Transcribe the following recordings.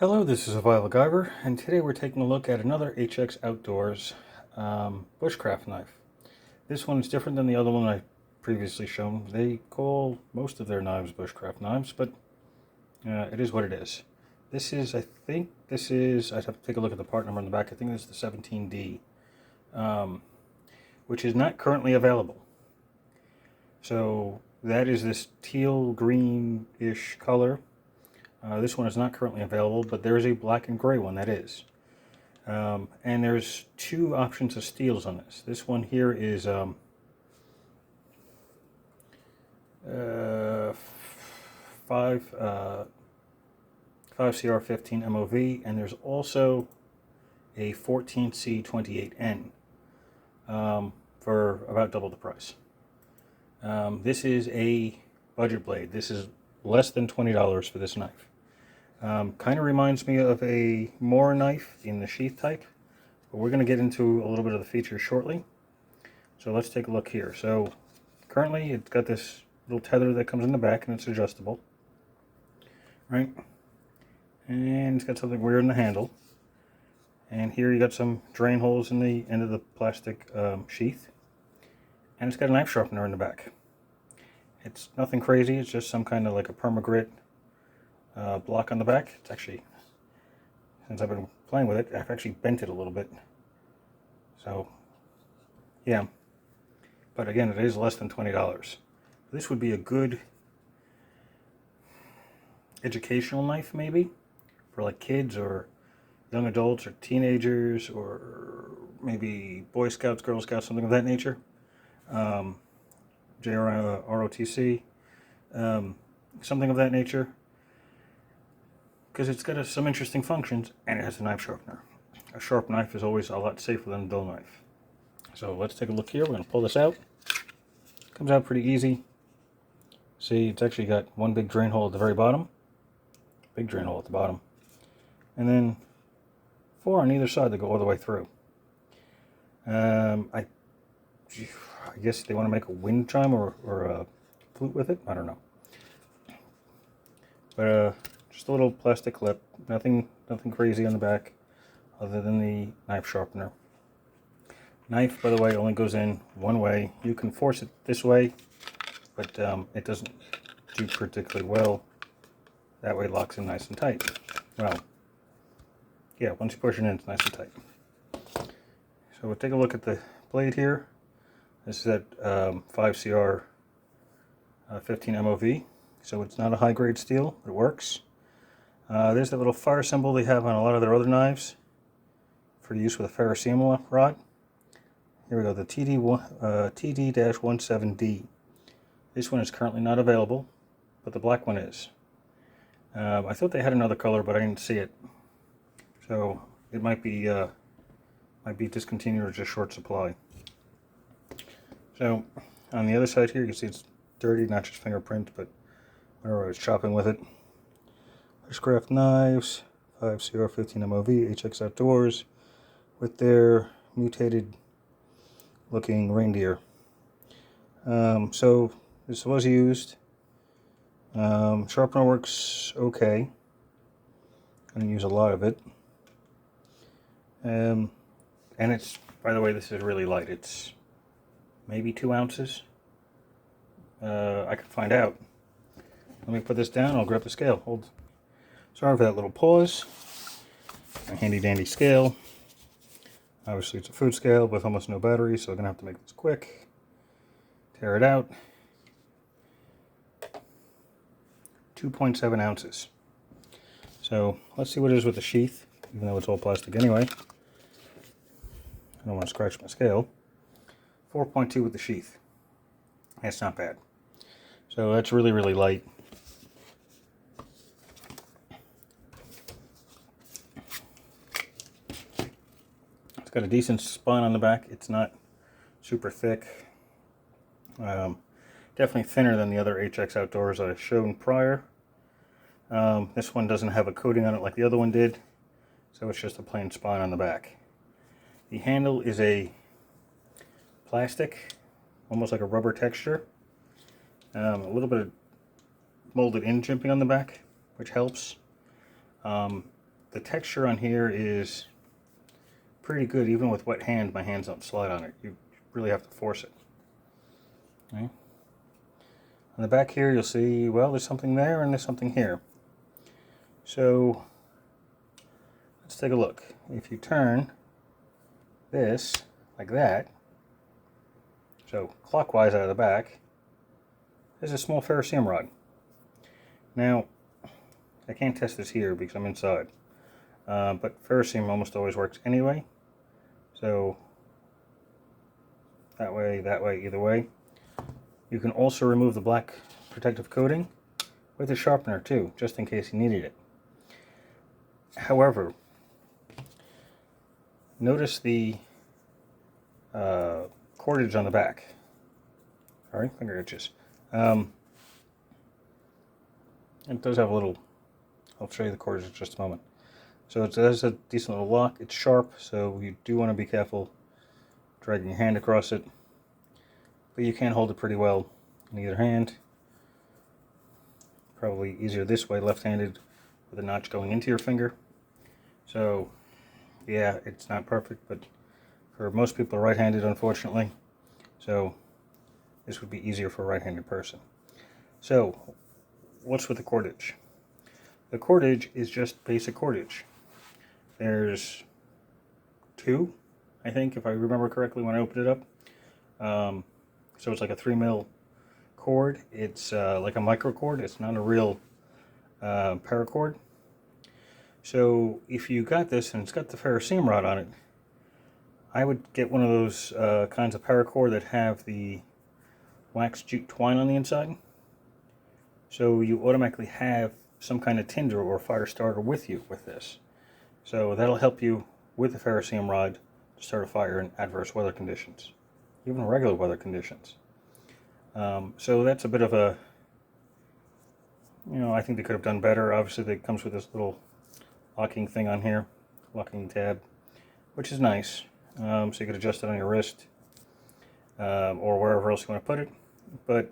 Hello, this is Survival-gyver, and today we're taking a look at another HX Outdoors bushcraft knife. This one is different than the other one I previously shown. They call most of their knives bushcraft knives, but it is what it is. This is, I'd have to take a look at the part number on the back. I think this is the 17D, which is not currently available. So that is this teal green-ish color. This one is not currently available, but there is a black and gray one that is. And there's two options of steels on this. This one here is 5CR15 MOV, and there's also a 14C28N for about double the price. This is a budget blade. This is less than $20 for this knife. Kind of reminds me of a Moore knife in the sheath type, but we're going to get into a little bit of the features shortly. So let's take a look here. So currently it's got this little tether that comes in the back and it's adjustable, right? And it's got something weird in the handle. And here you got some drain holes in the end of the plastic sheath. And it's got a knife sharpener in the back. It's nothing crazy, it's just some kind of like a perma-grit block on the back. It's actually, since I've been playing with it, I've actually bent it a little bit. So, yeah. But again, it is less than $20. This would be a good educational knife, maybe, for like kids or young adults or teenagers or maybe Boy Scouts, Girl Scouts, something of that nature. ROTC, something of that nature, because it's got some interesting functions and it has a knife sharpener. A sharp knife is always a lot safer than a dull knife. So let's take a look here. We're going to pull this out. Comes out pretty easy. See, it's actually got one big drain hole at the very bottom, big drain hole at the bottom, and then four on either side that go all the way through. I guess they want to make a wind chime or a flute with it. I don't know. But just a little plastic clip. Nothing crazy on the back other than the knife sharpener. Knife, by the way, only goes in one way. You can force it this way, but it doesn't do particularly well. That way it locks in nice and tight. Well, yeah, once you push it in, it's nice and tight. So we'll take a look at the blade here. This is at 5CR 15 MOV, so it's not a high-grade steel, but it works. There's that little fire symbol they have on a lot of their other knives for use with a ferrocerium rod. Here we go, the TD-17D. This one is currently not available, but the black one is. I thought they had another color, but I didn't see it. So it might be discontinued or just short supply. So, on the other side here, you can see it's dirty, not just fingerprint, but whenever I was chopping with it. Bushcraft knives, 5CR15 MOV, HX Outdoors, with their mutated looking reindeer. So, this was used. Sharpener works okay. I'm going to use a lot of it. And it's, by the way, this is really light. It's maybe 2 ounces. I can find out. Let me put this down. I'll grab the scale. Hold. Sorry for that little pause. A handy dandy scale. Obviously it's a food scale with almost no battery, so I'm going to have to make this quick. Tear it out. 2.7 ounces. So let's see what it is with the sheath, even though it's all plastic anyway. I don't want to scratch my scale. 4.2 with the sheath. That's not bad. So that's really, really light. It's got a decent spine on the back. It's not super thick. Definitely thinner than the other HX Outdoors I've shown prior. This one doesn't have a coating on it like the other one did, so it's just a plain spine on the back. The handle is a plastic, almost like a rubber texture. A little bit of molded in jimping on the back, which helps. the texture on here is pretty good. Even with wet hand, my hands don't slide on it. You really have to force it. Okay. On the back here, you'll see, well, there's something there and there's something here. So let's take a look. If you turn this like that, so clockwise out of the back, there's a small ferrocerium rod. Now, I can't test this here because I'm inside, but ferrocerium almost always works anyway. So that way, either way. You can also remove the black protective coating with a sharpener too, just in case you needed it. However, notice the cordage on the back. Sorry, finger itches. It does have a little, I'll show you the cordage in just a moment. So it has a decent little lock. It's sharp, so you do want to be careful dragging your hand across it. But you can hold it pretty well in either hand. Probably easier this way, left-handed, with a notch going into your finger. So, yeah, it's not perfect, but for most people are right-handed, unfortunately. So, this would be easier for a right-handed person. So, what's with the cordage? The cordage is just basic cordage. There's two, I think, if I remember correctly when I opened it up. So it's like a 3mm cord. It's like a micro cord. It's not a real paracord. So if you got this and it's got the ferrocerium rod on it, I would get one of those kinds of paracord that have the wax jute twine on the inside. So you automatically have some kind of tinder or fire starter with you with this. So that'll help you with the ferrocerium rod to start a fire in adverse weather conditions, even regular weather conditions. So that's a bit of a, I think they could have done better. Obviously, it comes with this little locking thing on here, locking tab, which is nice. So you could adjust it on your wrist or wherever else you want to put it. But,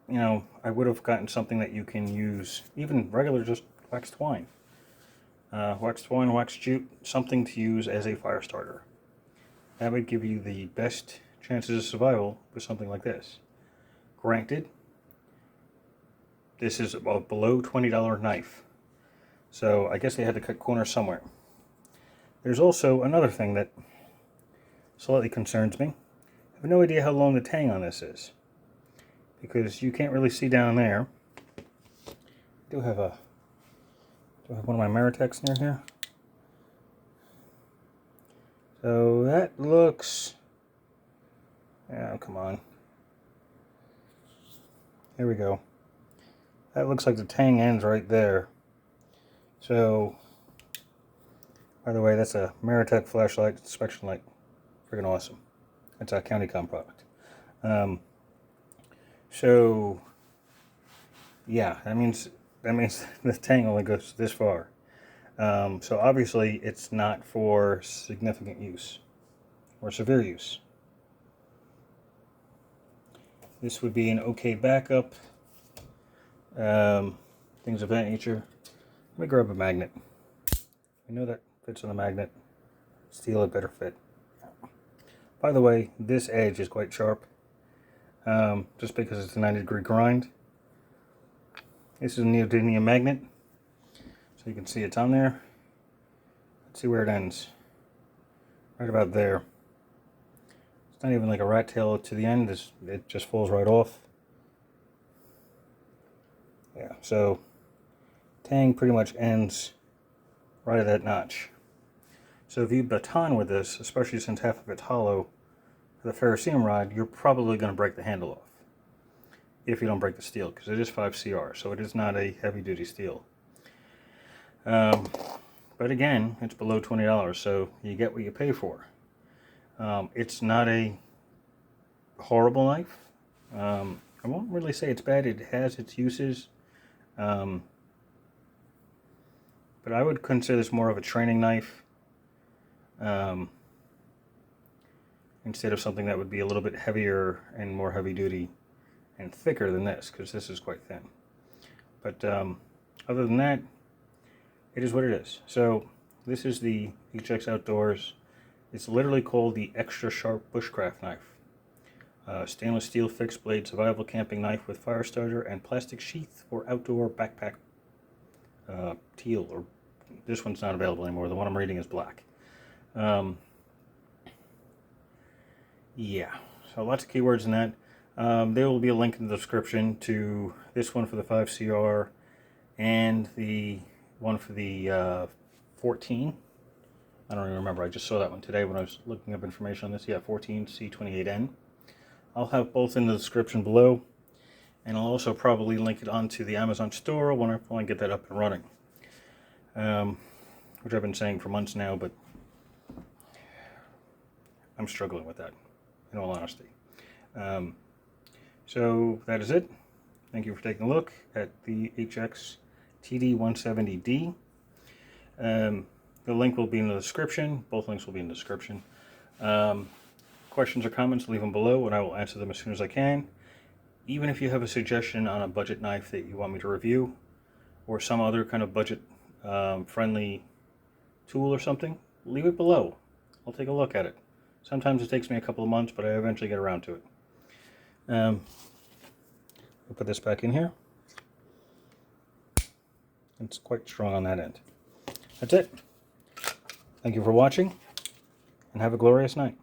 I would have gotten something that you can use, even regular just wax twine. Wax twine, wax jute, something to use as a fire starter. That would give you the best chances of survival with something like this. Granted, this is a below $20 knife. So I guess they had to cut corners somewhere. There's also another thing that slightly concerns me. I have no idea how long the tang on this is, because you can't really see down there. I do have one of my Maritex near here. So that looks, oh, come on. Here we go. That looks like the tang ends right there. So, by the way, that's a Maritex flashlight, inspection light. Freaking awesome. That's a CountyCom product. So, yeah, that means the tang only goes this far. So obviously it's not for significant use or severe use. This would be an okay backup. Things of that nature. Let me grab a magnet. I know that fits on the magnet. Steel had better fit. By the way, this edge is quite sharp. Just because it's a 90-degree grind. This is a neodymium magnet. So you can see it's on there. Let's see where it ends. Right about there. It's not even like a rat tail to the end. It just falls right off. Yeah, so tang pretty much ends right at that notch. So if you baton with this, especially since half of it's hollow, for the ferrocerium rod, you're probably going to break the handle off. If you don't break the steel, because it is 5CR, so it is not a heavy-duty steel. But again, it's below $20, so you get what you pay for. It's not a horrible knife. I won't really say it's bad. It has its uses. But I would consider this more of a training knife instead of something that would be a little bit heavier and more heavy-duty and thicker than this, because this is quite thin. But other than that, it is what it is. So this is the HX Outdoors. It's literally called the Extra Sharp Bushcraft Knife. Stainless steel fixed blade survival camping knife with fire starter and plastic sheath for outdoor backpack. Teal, or this one's not available anymore. The one I'm reading is black. Yeah, so lots of keywords in that. There will be a link in the description to this one for the 5CR and the one for the 14. I don't even remember. I just saw that one today when I was looking up information on this. Yeah, 14 C28N. I'll have both in the description below, and I'll also probably link it onto the Amazon store when I get that up and running. Which I've been saying for months now, but I'm struggling with that, in all honesty. So that is it. Thank you for taking a look at the HX TD170D. The link will be in the description. Both links will be in the description. Questions or comments, leave them below and I will answer them as soon as I can. Even if you have a suggestion on a budget knife that you want me to review, or some other kind of budget friendly tool or something, leave it below. I'll take a look at it. Sometimes it takes me a couple of months, but I eventually get around to it. I'll put this back in here. It's quite strong on that end. That's it. Thank you for watching, and have a glorious night.